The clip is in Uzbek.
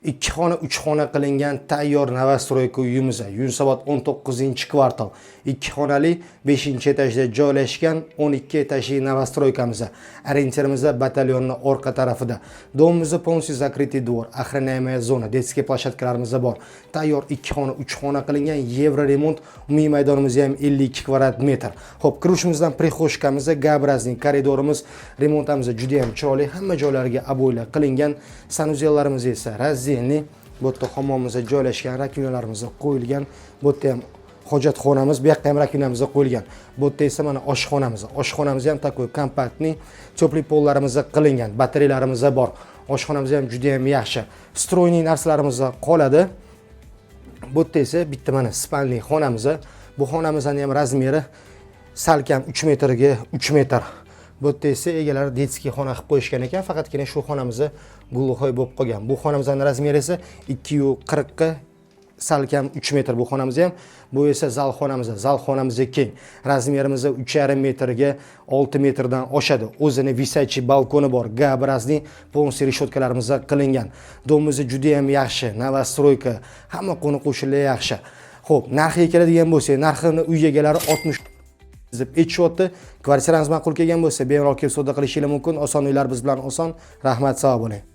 2 xona 3 xona qilingan tayyor novostroyka uyimiz Yunusobod 19-kvartal 2 xonali 5-etajda joylashgan 12 etajli novostroykamiz. Orientirimiz batalyonning orqa tarafida. Domimizda полностью закрытый двор, охраняемая zona, детский площадкаlarimiz bor. Tayyor 2 xona 3 xona qilingan Yevro remont, umumiy maydonimiz ham 52 kvadrat metr. Xo'p, kirishimizdan prixoshkamiz, gabrazning koridorimiz, remontimiz juda ham chiroyli, hamma joylariga aboylar qilingan. Sanuzellarimiz esa razzelni, bu yerda hammomizda joylashgan, rakunalarimiz qo'yilgan. Bu yerda ham hojatxonamiz, bu yoqda ham rakunamiz qo'yilgan. Bu yerda esa mana oshxonamiz. Oshxonamiz ham takoy kompaktni, tepli pollarimiz qilingan, batareyalarimiz bor. Oshxonamiz ham juda ham yaxshi. Stroyning narsalarimiz qoladi. Bu yerda esa bitta mana spalniy xonamiz. Bu xonamizning ham razmeri salkam 3 metrga 3 metr. Bu yerda esa egalari detskiy xona qilib qo'yishgan ekan, faqatgina shu xonamizda gulxoy bo'lib qolgan. Bu xonamizning razmeri esa 240 ga salkam 3 metr bu xonamiz ham. Bu esa zal xonamiz. Zal xonamiz keng. Razmerimiz 3,5 metrga 6 metrdan oshadi. O'zini visachi balkoni bor. Gabrazning полностью решетkalarimiz qilingan. Domimiz juda ham yaxshi, novostroyka, hamma qo'ni-qo'shnilar yaxshi. Xo'p, narxiga keladigan bo'lsak, narxini uy egalari 60 deb aytishyapti. Kvartirangiz ma'qul kelgan bo'lsa, bemalol kelib savdo qilishingiz mumkin. Oson uylar biz bilan oson. Rahmat, sog' bo'ling.